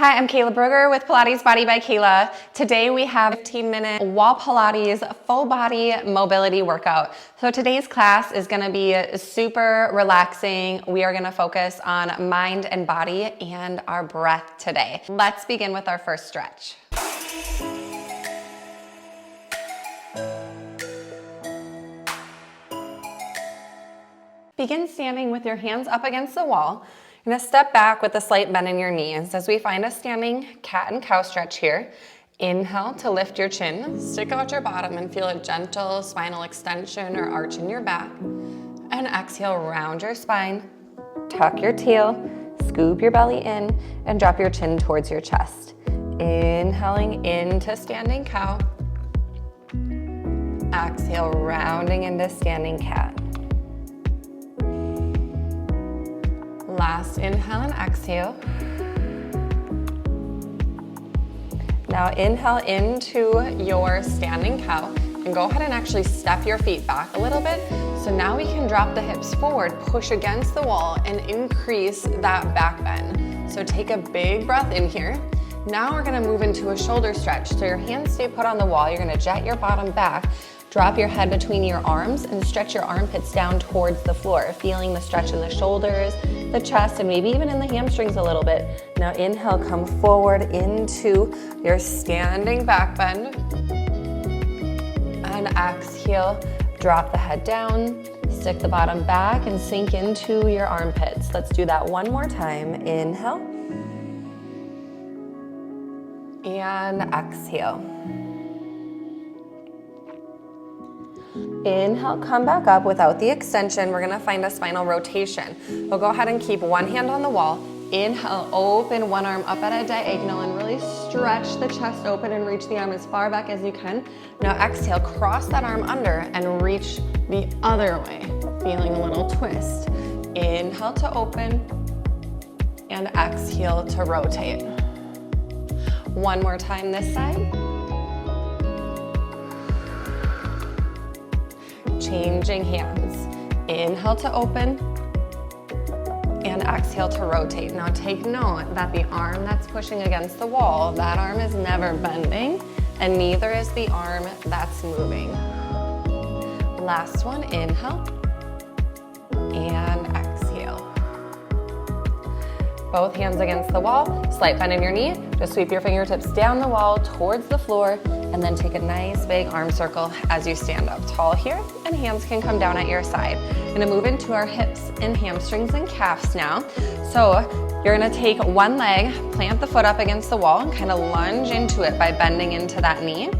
Hi, I'm Kayla Brugger with Pilates Body by Kayla. Today we have a 15-minute wall Pilates full body mobility workout. So today's class is gonna be super relaxing. We are gonna focus on mind and body and our breath today. Let's begin with our first stretch. Begin standing with your hands up against the wall. You're gonna step back with a slight bend in your knees as we find a standing cat and cow stretch here. Inhale to lift your chin, stick out your bottom and feel a gentle spinal extension or arch in your back. And exhale, round your spine, tuck your tail, scoop your belly in, and drop your chin towards your chest. Inhaling into standing cow. Exhale, rounding into standing cat. Last inhale and exhale. Now inhale into your standing cow and go ahead and actually step your feet back a little bit. So now we can drop the hips forward, push against the wall and increase that back bend. So take a big breath in here. Now we're gonna move into a shoulder stretch. So your hands stay put on the wall. You're gonna jet your bottom back. Drop your head between your arms and stretch your armpits down towards the floor, feeling the stretch in the shoulders, the chest, and maybe even in the hamstrings a little bit. Now inhale, come forward into your standing back bend. And exhale, drop the head down, stick the bottom back and sink into your armpits. Let's do that one more time. Inhale. And exhale. Inhale, come back up without the extension. We're gonna find a spinal rotation. We'll go ahead and keep one hand on the wall. Inhale, open one arm up at a diagonal and really stretch the chest open and reach the arm as far back as you can. Now exhale, cross that arm under and reach the other way, feeling a little twist. Inhale to open and exhale to rotate. One more time this side. Changing hands. Inhale to open and exhale to rotate. Now take note that the arm that's pushing against the wall, that arm is never bending and neither is the arm that's moving. Last one, inhale and exhale. Both hands against the wall, slight bend in your knee. Just sweep your fingertips down the wall towards the floor and then take a nice big arm circle as you stand up tall here, and hands can come down at your side. We're gonna move into our hips and hamstrings and calves now. So you're gonna take one leg, plant the foot up against the wall and kind of lunge into it by bending into that knee.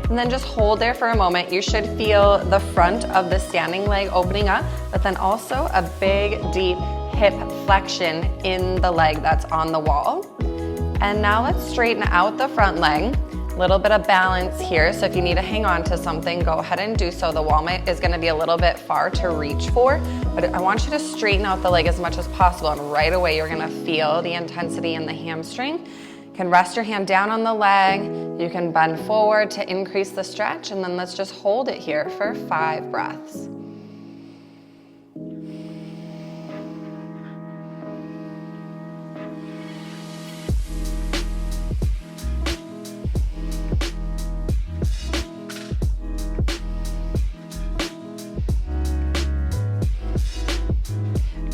And then just hold there for a moment. You should feel the front of the standing leg opening up, but then also a big, deep hip flexion in the leg that's on the wall. And now let's straighten out the front leg. A little bit of balance here, so if you need to hang on to something, go ahead and do so. The wall is gonna be a little bit far to reach for, but I want you to straighten out the leg as much as possible, and right away you're gonna feel the intensity in the hamstring. You can rest your hand down on the leg, you can bend forward to increase the stretch, and then let's just hold it here for 5 breaths.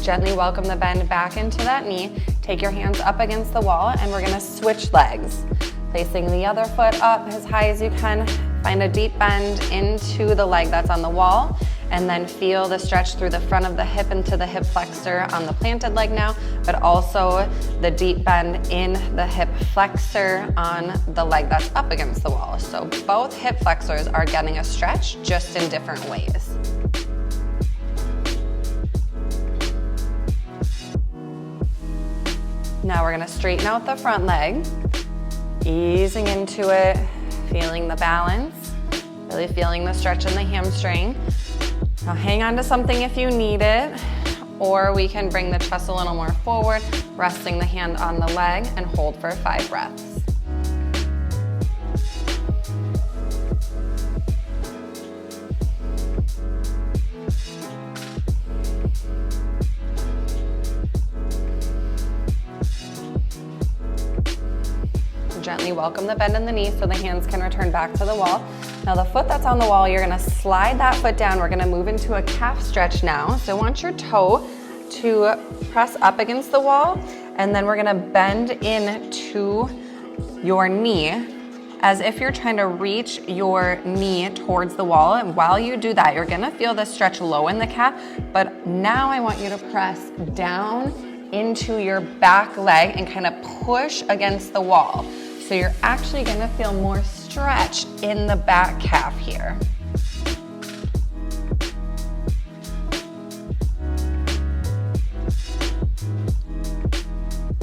Gently welcome the bend back into that knee. Take your hands up against the wall and we're gonna switch legs. Placing the other foot up as high as you can. Find a deep bend into the leg that's on the wall and then feel the stretch through the front of the hip into the hip flexor on the planted leg now, but also the deep bend in the hip flexor on the leg that's up against the wall. So both hip flexors are getting a stretch, just in different ways. Now we're gonna straighten out the front leg, easing into it, feeling the balance, really feeling the stretch in the hamstring. Now hang on to something if you need it, or we can bring the chest a little more forward, resting the hand on the leg and hold for 5 breaths. gently welcome the bend in the knee so the hands can return back to the wall. Now the foot that's on the wall, you're gonna slide that foot down. We're gonna move into a calf stretch now. So I want your toe to press up against the wall, and then we're gonna bend into your knee as if you're trying to reach your knee towards the wall. And while you do that, you're gonna feel the stretch low in the calf, but now I want you to press down into your back leg and kind of push against the wall. So you're actually gonna feel more stretch in the back calf here.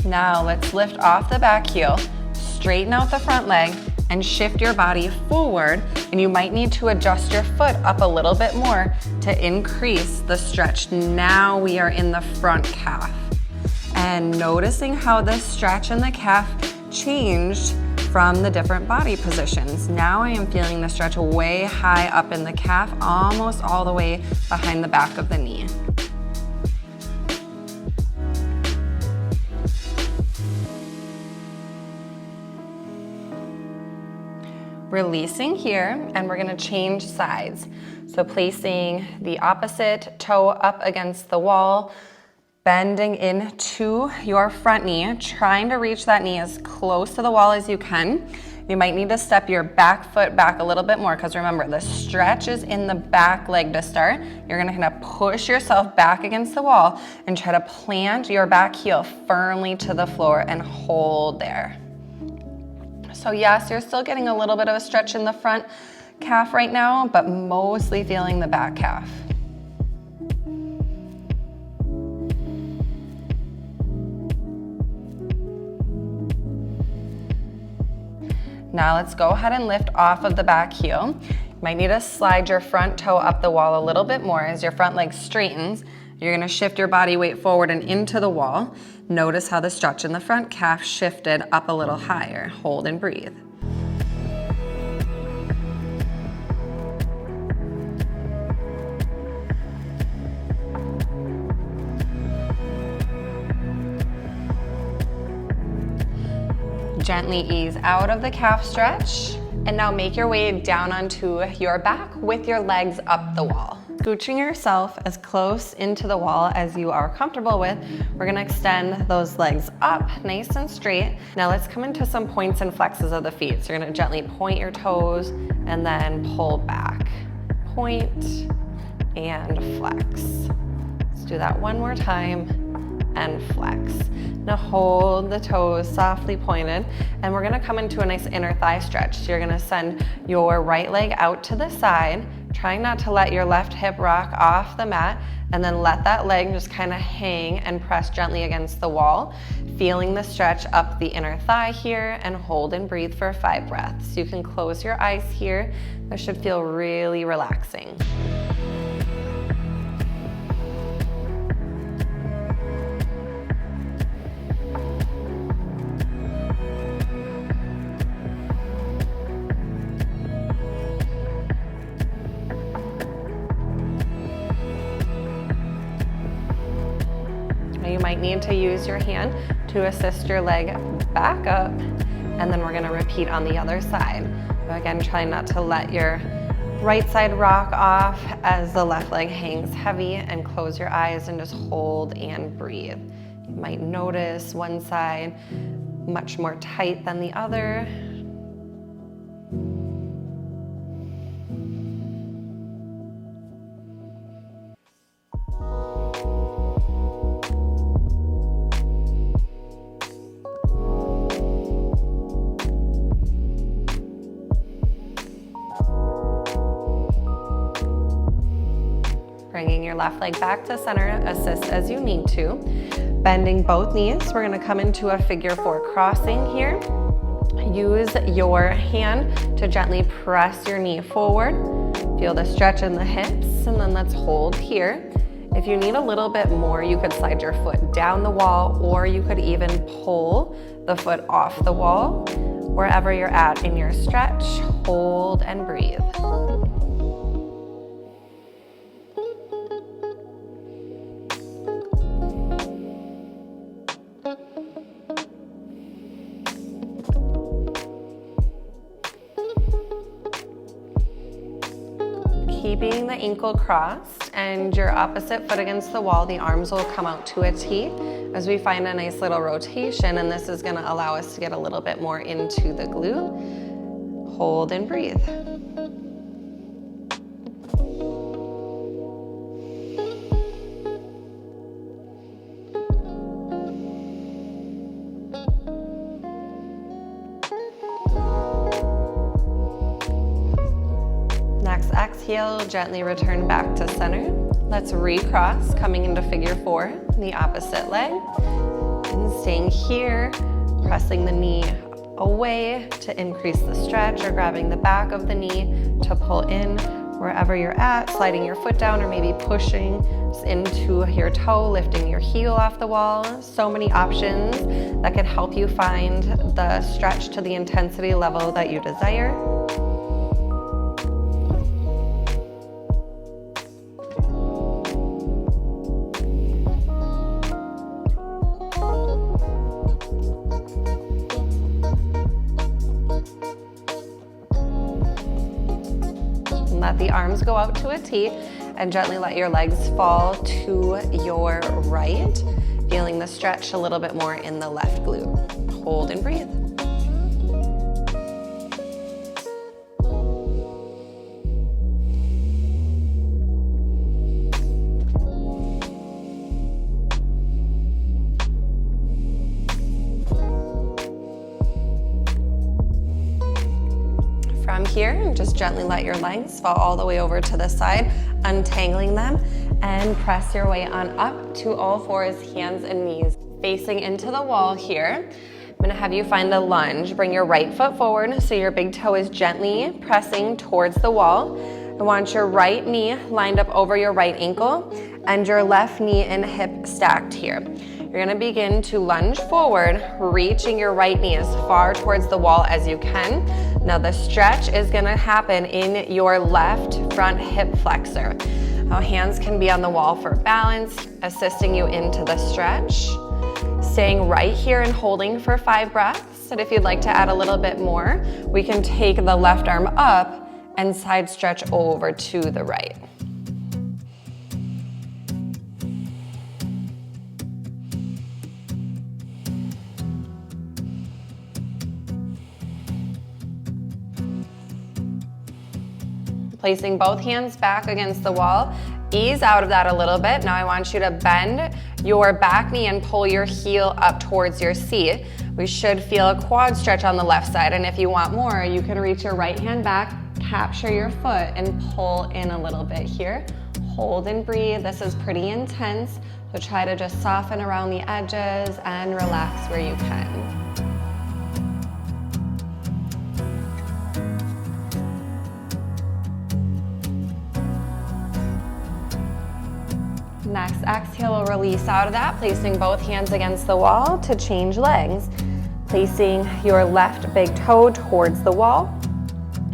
Now let's lift off the back heel, straighten out the front leg, and shift your body forward. And you might need to adjust your foot up a little bit more to increase the stretch. Now we are in the front calf. And noticing how the stretch in the calf changed from the different body positions. Now I am feeling the stretch way high up in the calf, almost all the way behind the back of the knee. Releasing here, and we're gonna change sides. So placing the opposite toe up against the wall, bending into your front knee, trying to reach that knee as close to the wall as you can. You might need to step your back foot back a little bit more, because remember, the stretch is in the back leg to start. You're gonna kind of push yourself back against the wall and try to plant your back heel firmly to the floor and hold there. So yes, you're still getting a little bit of a stretch in the front calf right now, but mostly feeling the back calf. Now let's go ahead and lift off of the back heel. You might need to slide your front toe up the wall a little bit more as your front leg straightens. You're gonna shift your body weight forward and into the wall. Notice how the stretch in the front calf shifted up a little higher. Hold and breathe. Gently ease out of the calf stretch, and now make your way down onto your back with your legs up the wall. Scooching yourself as close into the wall as you are comfortable with, we're gonna extend those legs up nice and straight. Now let's come into some points and flexes of the feet. So you're gonna gently point your toes and then pull back. Point and flex. Let's do that one more time. And flex. Now hold the toes softly pointed, and we're gonna come into a nice inner thigh stretch. So you're gonna send your right leg out to the side, trying not to let your left hip rock off the mat, and then let that leg just kind of hang and press gently against the wall, feeling the stretch up the inner thigh here, and hold and breathe for 5 breaths. You can close your eyes here. This should feel really relaxing. You might need to use your hand to assist your leg back up, and then we're gonna repeat on the other side. Again, try not to let your right side rock off as the left leg hangs heavy, and close your eyes and just hold and breathe. You might notice one side much more tight than the other. Bringing your left leg back to center, assist as you need to. Bending both knees, we're gonna come into a figure 4 crossing here. Use your hand to gently press your knee forward. Feel the stretch in the hips, and then let's hold here. If you need a little bit more, you could slide your foot down the wall, or you could even pull the foot off the wall. Wherever you're at in your stretch, hold and breathe. keeping the ankle crossed and your opposite foot against the wall, the arms will come out to a T as we find a nice little rotation, and this is gonna allow us to get a little bit more into the glute. Hold and breathe. Next exhale, gently return back to center. Let's recross, coming into figure 4, the opposite leg. And staying here, pressing the knee away to increase the stretch, or grabbing the back of the knee to pull in wherever you're at, sliding your foot down or maybe pushing into your toe, lifting your heel off the wall. So many options that can help you find the stretch to the intensity level that you desire. Let the arms go out to a T and gently let your legs fall to your right, feeling the stretch a little bit more in the left glute. Hold and breathe. From here, just gently let your legs fall all the way over to the side, untangling them, and press your way on up to all fours, hands and knees. Facing into the wall here, I'm gonna have you find a lunge. Bring your right foot forward so your big toe is gently pressing towards the wall. I want your right knee lined up over your right ankle and your left knee and hip stacked here. You're gonna begin to lunge forward, reaching your right knee as far towards the wall as you can. Now the stretch is gonna happen in your left front hip flexor. Now hands can be on the wall for balance, assisting you into the stretch. Staying right here and holding for 5 breaths. And if you'd like to add a little bit more, we can take the left arm up and side stretch over to the right. Placing both hands back against the wall, ease out of that a little bit. Now I want you to bend your back knee and pull your heel up towards your seat. We should feel a quad stretch on the left side, and if you want more, you can reach your right hand back, capture your foot, and pull in a little bit here. Hold and breathe. This is pretty intense, so try to just soften around the edges and relax where you can. Next exhale, we'll release out of that, placing both hands against the wall to change legs. Placing your left big toe towards the wall.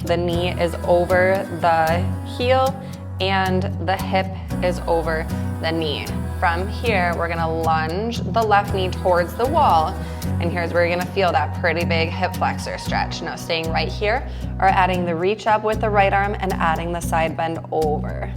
The knee is over the heel and the hip is over the knee. From here, we're gonna lunge the left knee towards the wall, and here's where you're gonna feel that pretty big hip flexor stretch. Now staying right here, or adding the reach up with the right arm and adding the side bend over.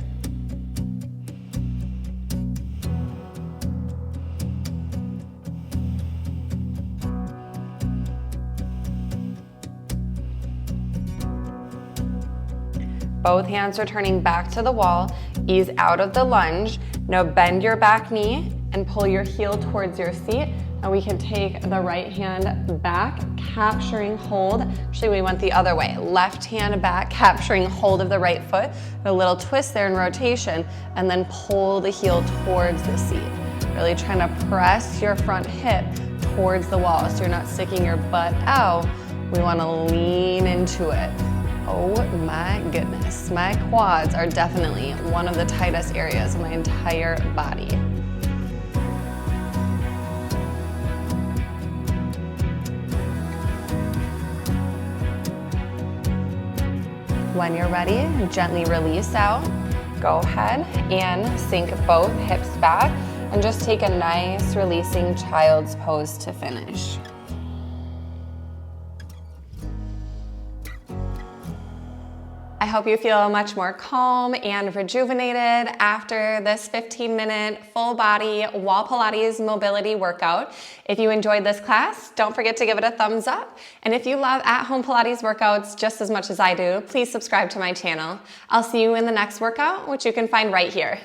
Both hands are turning back to the wall. Ease out of the lunge. Now bend your back knee and pull your heel towards your seat. And we can take the right hand back, capturing hold. Actually, we went the other way. Left hand back, capturing hold of the right foot. A little twist there in rotation, and then pull the heel towards the seat. Really trying to press your front hip towards the wall so you're not sticking your butt out. We want to lean into it. Oh my goodness, my quads are definitely one of the tightest areas of my entire body. When you're ready, gently release out. Go ahead and sink both hips back and just take a nice releasing child's pose to finish. I hope you feel much more calm and rejuvenated after this 15-minute full body wall Pilates mobility workout. If you enjoyed this class, don't forget to give it a thumbs up. And if you love at-home Pilates workouts just as much as I do, please subscribe to my channel. I'll see you in the next workout, which you can find right here.